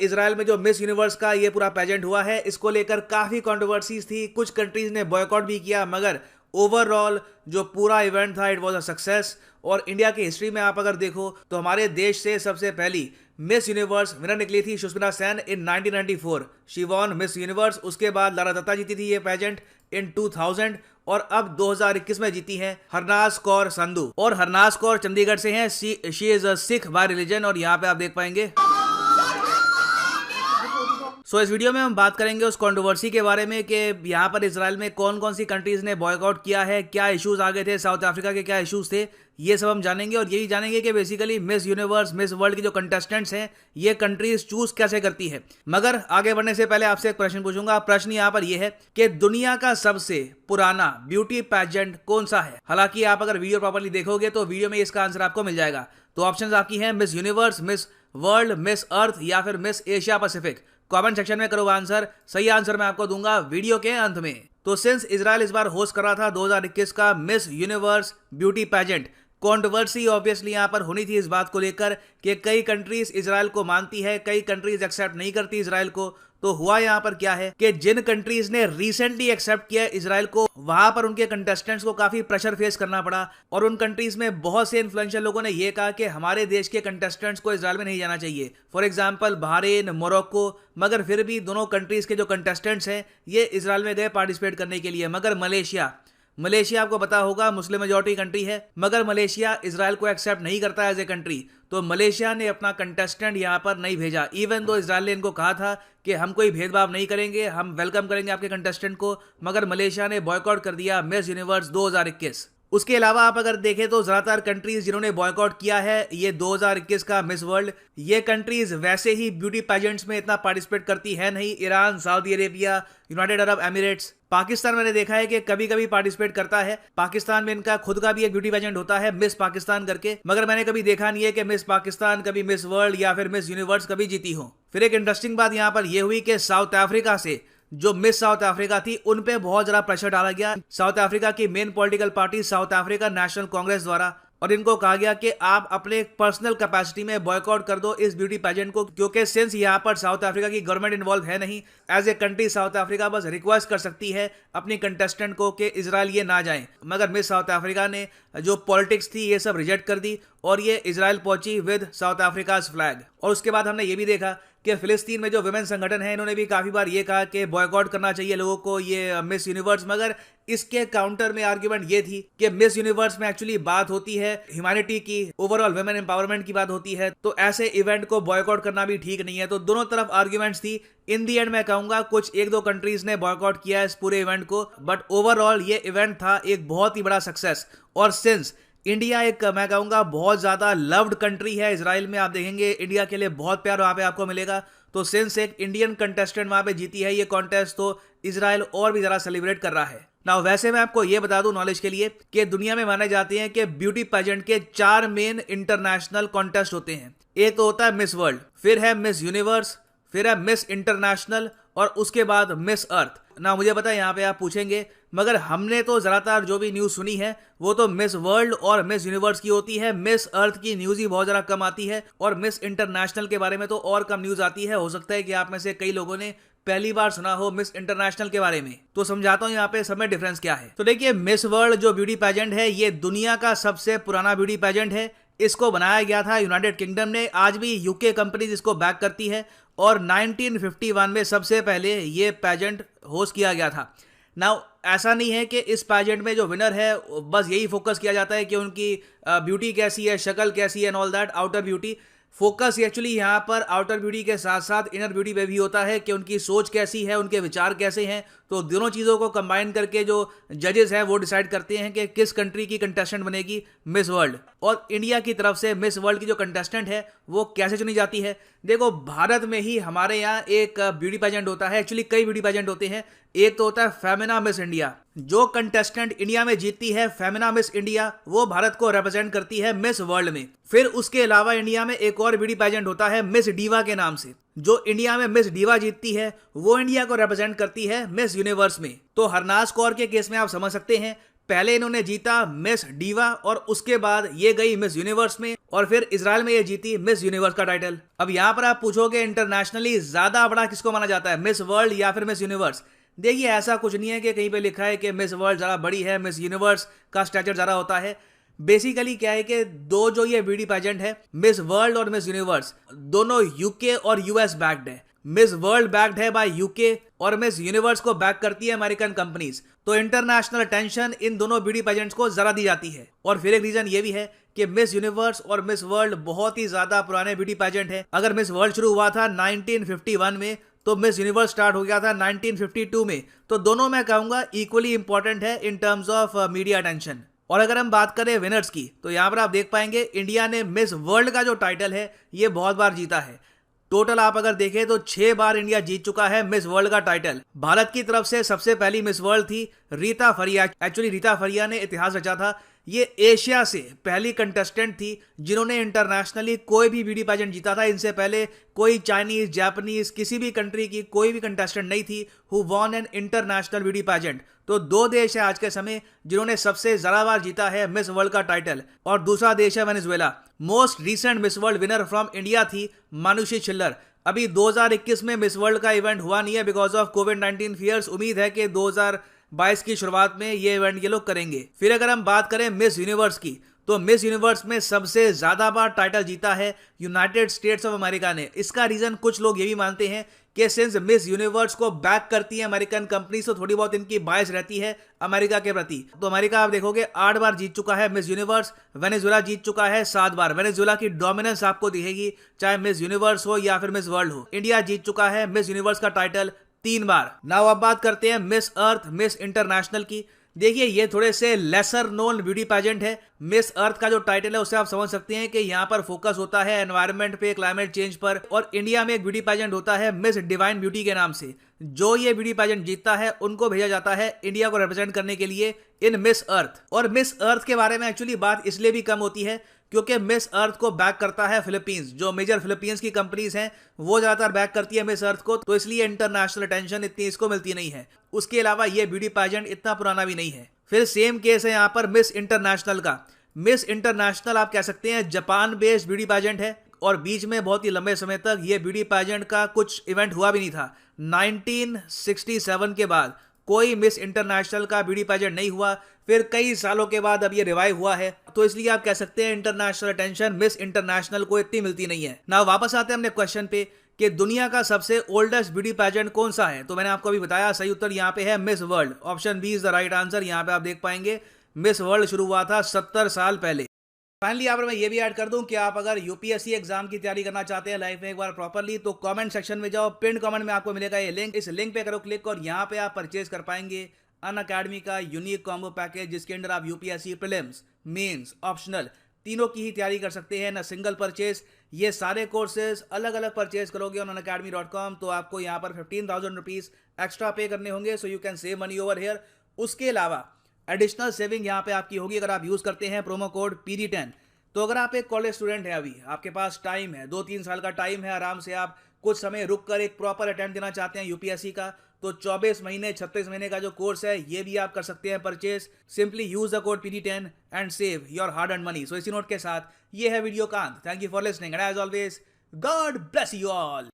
Israel में जो miss universe का ये पूरा पेजेंट हुआ है, इसको लेकर काफी कंट्रोवर्सीज थी, कुछ कंट्रीज ने बॉयकॉट भी किया, मगर ओवरऑल जो पूरा इवेंट था इट वाज अ सक्सेस। और इंडिया की हिस्ट्री में आप अगर देखो तो हमारे देश से सबसे पहली मिस यूनिवर्स विनर निकली थी सुष्मिता सेन इन 1994। She von miss universe. उसके बाद लारा दत्ता जीती थी ये पेजेंट इन 2000 और अब 2021 में जीती है हरनाज कौर संधू। और हरनाज कौर चंडीगढ़ से हैं। She is a Sikh bye religion और यहाँ पे आप देख पाएंगे। इस वीडियो में हम बात करेंगे उस कंट्रोवर्सी के बारे में कि यहाँ पर इजराइल में कौन कौन सी कंट्रीज ने बॉयकॉट किया है, क्या इश्यूज आ गए थे, साउथ अफ्रीका के क्या इश्यूज थे, ये सब हम जानेंगे। और यही जानेंगे कि basically miss Universe Miss world की जो कंटेस्टेंट्स हैं ये कंट्रीज चूज कैसे करती है। मगर आगे बढ़ने से पहले आपसे एक प्रश्न पूछूंगा। प्रश्न यहाँ पर यह है कि दुनिया का सबसे पुराना ब्यूटी पैजेंट कौन सा है। हालांकि आप अगर वीडियो प्रॉपर्ली देखोगे तो वीडियो में इसका आंसर आपको मिल जाएगा। तो ऑप्शन आपकी है Miss Universe, Miss World, Miss Earth या फिर Miss Asia Pacific. Comment section में करो आंसर। सही आंसर मैं आपको दूंगा वीडियो के अंत में। तो सिंस इजराइल इस बार होस्ट कर रहा था 2021 का miss universe beauty pageant, controversy obviously यहां पर होनी थी इस बात को लेकर कि कई कंट्रीज इजराइल को मानती है, कई कंट्रीज एक्सेप्ट नहीं करती इजराइल को। तो हुआ यहां पर क्या है कि जिन कंट्रीज ने रिसेंटली एक्सेप्ट किया इजराइल को, वहां पर उनके कंटेस्टेंट्स को काफी प्रेशर फेस करना पड़ा। और उन कंट्रीज में बहुत से इन्फ्लुएंशियल लोगों ने यह कहा कि हमारे देश के कंटेस्टेंट्स को इजराइल में नहीं जाना चाहिए। For example Bahrain, Morocco. मगर फिर भी दोनों कंट्रीज के जो कंटेस्टेंट्स हैं ये इजराइल में गए पार्टिसिपेट करने के लिए। मगर मलेशिया आपको पता होगा मुस्लिम मेजॉरिटी कंट्री है, मगर मलेशिया इजराइल को एक्सेप्ट नहीं करता एज ए कंट्री। तो मलेशिया ने अपना कंटेस्टेंट यहां पर नहीं भेजा, इवन दो इजराइल ने इनको कहा था कि हम कोई भेदभाव नहीं करेंगे, हम वेलकम करेंगे आपके कंटेस्टेंट को। मगर मलेशिया ने बॉयकॉट कर दिया मिस यूनिवर्स 2021। उसके अलावा आप अगर देखें तो ज्यादातर कंट्रीज जिन्होंने बॉयकॉट किया है ये 2021 का मिस वर्ल्ड, ये कंट्रीज वैसे ही ब्यूटी पैजेंट्स में इतना पार्टिसिपेट करती है नहीं। Iran, Saudi Arabia, United Arab Emirates, Pakistan मैंने देखा है कि कभी कभी पार्टिसिपेट करता है। पाकिस्तान में इनका खुद का भी एक ब्यूटी पेजेंट होता है मिस पाकिस्तान करके, मगर मैंने कभी देखा नहीं है कि मिस पाकिस्तान कभी मिस वर्ल्ड या फिर मिस यूनिवर्स कभी जीती हो। फिर एक इंटरेस्टिंग बात यहां पर यह हुई कि साउथ अफ्रीका से जो मिस साउथ अफ्रीका थी उन पे बहुत ज्यादा प्रेशर डाला गया साउथ अफ्रीका की main political party south Africa national Congress द्वारा। और इनको कहा गया कि आप अपने पर्सनल कैपेसिटी में बॉयकॉट कर दो इस ब्यूटी पेजेंट को, क्योंकि सिंस यहाँ पर साउथ अफ्रीका की गवर्नमेंट इन्वॉल्व है नहीं, as a country South Africa बस रिक्वेस्ट कर सकती है अपनी कंटेस्टेंट को कि इजराइल ये ना जाएं। मगर मिस साउथ अफ्रीका ने जो पॉलिटिक्स थी ये सब रिजेक्ट कर दी और ये इजराइल पहुंची विद साउथ अफ्रीकाज फ्लैग। और उसके बाद हमने ये भी देखा कि फिलिस्तीन में जो विमेन संगठन है इन्होंने भी काफी बार ये कहा कि बॉयकॉट करना चाहिए लोगों को ये मिस यूनिवर्स। मगर इसके काउंटर में आर्ग्यूमेंट ये थी कि मिस यूनिवर्स में एक्चुअली बात होती है ह्यूमैनिटी की, ओवरऑल वुमेन एम्पावरमेंट की बात होती है, तो ऐसे इवेंट को बॉयकॉट करना भी ठीक नहीं है। तो दोनों तरफ आर्ग्यूमेंट्स थी। इन दी एंड मैं कहूंगा कुछ एक दो कंट्रीज ने बॉयकॉट किया इस पूरे इवेंट को, बट ओवरऑल ये इवेंट था एक बहुत ही बड़ा सक्सेस। और सिंस इंडिया एक मैं कहूंगा बहुत ज्यादा लव्ड कंट्री है इजराइल में, आप देखेंगे इंडिया के लिए बहुत प्यार वहां पे आपको मिलेगा। तो सिंस एक इंडियन कंटेस्टेंट वहां पे जीती है ये कॉन्टेस्ट, तो इजराइल और भी ज्यादा सेलिब्रेट कर रहा है। ना वैसे मैं आपको ये बता दूं नॉलेज के लिए कि दुनिया में माने जाते हैं कि ब्यूटी पेजेंट के 4 मेन इंटरनेशनल कॉन्टेस्ट होते हैं। एक तो होता है मिस वर्ल्ड, फिर है मिस यूनिवर्स, फिर है मिस इंटरनेशनल और उसके बाद मिस अर्थ। ना मुझे पता है यहाँ पे आप पूछेंगे, मगर हमने तो ज्यादातर जो भी न्यूज सुनी है वो तो मिस वर्ल्ड और मिस यूनिवर्स की होती है। मिस अर्थ की न्यूज ही बहुत ज्यादा कम आती है और मिस इंटरनेशनल के बारे में तो और कम न्यूज आती है। हो सकता है कि आप में से कई लोगों ने पहली बार सुना हो मिस इंटरनेशनल के बारे में, तो समझाता हूं यहाँ पे सब में डिफरेंस क्या है। तो देखिए मिस वर्ल्ड जो ब्यूटी पेजेंट है ये दुनिया का सबसे पुराना ब्यूटी पेजेंट है। इसको बनाया गया था यूनाइटेड किंगडम ने, आज भी यूके कंपनीज इसको बैक करती है और 1951 में सबसे पहले ये पेजेंट होस्ट किया गया था। नाउ ऐसा नहीं है कि इस पेजेंट में जो विनर है बस यही फोकस किया जाता है कि उनकी ब्यूटी कैसी है, शक्ल कैसी है and all that, outer beauty. Focus actually यहाँ पर आउटर ब्यूटी के साथ साथ इनर ब्यूटी पे भी होता है कि उनकी सोच कैसी है, उनके विचार कैसे हैं। तो दोनों चीज़ों को कंबाइन करके जो जजेस हैं वो डिसाइड करते हैं कि किस कंट्री की कंटेस्टेंट बनेगी मिस वर्ल्ड। और इंडिया की तरफ से मिस वर्ल्ड की जो कंटेस्टेंट है वो कैसे चुनी जाती है। देखो भारत में ही हमारे यहाँ एक ब्यूटी पेजेंट होता है, एक्चुअली कई ब्यूटी पेजेंट होते हैं। एक तो होता है फेमिना मिस इंडिया, जो कंटेस्टेंट इंडिया में जीतती है फेमिना मिस इंडिया वो भारत को रिप्रेजेंट करती है मिस वर्ल्ड में। फिर उसके अलावा इंडिया में एक और ब्यूटी पेजेंट होता है मिस डीवा के नाम से, जो इंडिया में मिस डीवा जीतती है वो इंडिया को रिप्रेजेंट करती है मिस यूनिवर्स में। तो हरनाज कौर के केस में आप समझ सकते हैं पहले इन्होंने जीता मिस डीवा और उसके बाद ये गई मिस यूनिवर्स में और फिर इजराइल में ये जीती मिस यूनिवर्स का टाइटल। अब यहाँ पर आप पूछोगे इंटरनेशनली ज्यादा बड़ा किसको माना जाता है, मिस वर्ल्ड या फिर मिस यूनिवर्स? देखिए ऐसा कुछ नहीं है कि कहीं पे लिखा है कि मिस वर्ल्ड ज्यादा बड़ी है, मिस यूनिवर्स का स्टैचर ज्यादा होता है। बेसिकली क्या है कि दो जो ये ब्यूटी पेजेंट है, मिस वर्ल्ड और मिस यूनिवर्स, दोनों यूके और यूएस बैक्ड है। मिस वर्ल्ड बैक्ड है बाय यूके और मिस यूनिवर्स को बैक करती है अमेरिकन कंपनीज। तो इंटरनेशनल अटेंशन इन दोनों ब्यूटी पेजेंट्स को जरा दी जाती है। और फिर एक रीजन ये भी है कि मिस यूनिवर्स और मिस वर्ल्ड बहुत ही ज्यादा पुराने ब्यूटी पेजेंट है। अगर मिस वर्ल्ड शुरू हुआ था 1951 में तो मिस यूनिवर्स स्टार्ट हो गया था 1952 में। तो दोनों मैं कहूंगा इक्वली इंपॉर्टेंट है in terms of media attention. और अगर हम बात करें विनर्स की तो यहां पर आप देख पाएंगे इंडिया ने मिस वर्ल्ड का जो टाइटल है ये बहुत बार जीता है। टोटल आप अगर देखें तो 6 बार इंडिया जीत चुका है मिस वर्ल्ड का टाइटल। भारत की तरफ से सबसे पहली मिस वर्ल्ड थी रीता फरिया। एक्चुअली रीता फरिया ने इतिहास रचा था। ये एशिया से पहली कंटेस्टेंट थी जिन्होंने इंटरनेशनली कोई भी ब्यूटी पेजेंट जीता था। इनसे पहले कोई चाइनीज, जापानीज, किसी भी कंट्री की कोई भी कंटेस्टेंट नहीं थी who won an international beauty pageant. तो 2 देश है आज के समय जिन्होंने सबसे ज्यादा बार जीता है मिस वर्ल्ड का टाइटल, और दूसरा देश है Venezuela. Most recent miss world winner from India थी मानुषी छिल्लर। अभी 2021 में मिस वर्ल्ड का इवेंट हुआ नहीं है बिकॉज ऑफ कोविड-19 फियर्स। उम्मीद है कि 2022 की शुरुआत में ये इवेंट ये लोग करेंगे। फिर अगर हम बात करें मिस यूनिवर्स की तो मिस यूनिवर्स में सबसे ज्यादा बार टाइटल जीता है यूनाइटेड स्टेट्स ऑफ अमेरिका ने। इसका रीजन कुछ लोग ये भी मानते हैं कि सिंस मिस यूनिवर्स को बैक करती है अमेरिकन कंपनी तो थोड़ी बहुत इनकी बायस रहती है अमेरिका के प्रति। तो अमेरिका आप देखोगे 8 बार जीत चुका है मिस यूनिवर्स, वेनेजुएला जीत चुका है 7 बार। वेनेजुएला की डोमिनेंस आपको दिखेगी चाहे मिस यूनिवर्स हो या फिर मिस वर्ल्ड हो। इंडिया जीत चुका है मिस यूनिवर्स का टाइटल 3 बार। नाउ अब बात करते हैं मिस अर्थ, मिस इंटरनेशनल की। देखिए ये थोड़े से लेसर नोन ब्यूटी पेजेंट है। मिस अर्थ का जो टाइटल है उससे आप समझ सकते हैं कि यहाँ पर फोकस होता है एनवायरनमेंट पे, क्लाइमेट चेंज पर। और इंडिया में एक ब्यूटी पेजेंट होता है मिस डिवाइन ब्यूटी के नाम से। जो ये ब्यूटी पेजेंट जीतता है उनको भेजा जाता है इंडिया को रिप्रेजेंट करने के लिए इन मिस अर्थ। और मिस अर्थ के बारे में एक्चुअली बात इसलिए भी कम होती है क्योंकि मिस अर्थ को बैक करता है फिलीपींस। जो मेजर फिलीपींस की कंपनीज हैं वो ज्यादातर बैक करती है मिस अर्थ को, तो इसलिए इंटरनेशनल अटेंशन इतनी इसको मिलती नहीं है। उसके अलावा ये ब्यूटी पेजेंट इतना पुराना भी नहीं है। फिर सेम केस है यहाँ पर मिस इंटरनेशनल का। मिस इंटरनेशनल आप कह सकते हैं जापान बेस्ड ब्यूटी पेजेंट है और बीच में बहुत ही लंबे समय तक ये ब्यूटी पेजेंट का कुछ इवेंट हुआ भी नहीं था। 1967 के बाद कोई मिस इंटरनेशनल का ब्यूटी पेजेंट नहीं हुआ। फिर कई सालों के बाद अब ये रिवाइव हुआ है, तो इसलिए आप कह सकते हैं इंटरनेशनल अटेंशन मिस इंटरनेशनल को इतनी मिलती नहीं है ना। वापस आते हैं अपने क्वेश्चन पे कि दुनिया का सबसे ओल्डेस्ट ब्यूटी पेजेंट कौन सा है। तो मैंने आपको अभी बताया सही उत्तर यहाँ पे है Miss World. Option B is the right answer. यहाँ पे आप देख पाएंगे मिस वर्ल्ड शुरू हुआ था 70 साल पहले। फाइनली यहाँ पर मैं ये भी ऐड कर दूं कि आप अगर यूपीएससी एग्जाम की तैयारी करना चाहते हैं लाइफ में एक बार प्रॉपरली, तो कमेंट सेक्शन में जाओ, पिन कमेंट में आपको मिलेगा ये लिंक। इस लिंक पे करो क्लिक और यहाँ पे आप परचेज कर पाएंगे अनअकैडमी का यूनिक कॉम्बो पैकेज, जिसके अंदर आप यूपीएससी प्रीलिम्स, मेंस, ऑप्शनल तीनों की ही तैयारी कर सकते हैं ना सिंगल परचेज। ये सारे कोर्सेज अलग अलग परचेज करोगे ऑन unacademy.com तो आपको यहाँ पर 15,000 रुपीज एक्स्ट्रा पे करने होंगे, so you can save money over here. उसके अलावा एडिशनल सेविंग यहाँ पे आपकी होगी अगर आप यूज करते हैं प्रोमो कोड PD10। तो अगर आप एक कॉलेज स्टूडेंट है, अभी आपके पास टाइम है, 2-3 साल का टाइम है, आराम से आप कुछ समय रुक कर एक प्रॉपर अटेम्प्ट देना चाहते हैं यूपीएससी का, तो 24 महीने 36 महीने का जो कोर्स है ये भी आप कर सकते हैं purchase. Simply use the code PD10 and save your hard earned money. So इसी नोट के साथ ये है वीडियो का अंत। Thank you for listening and as always God bless you all.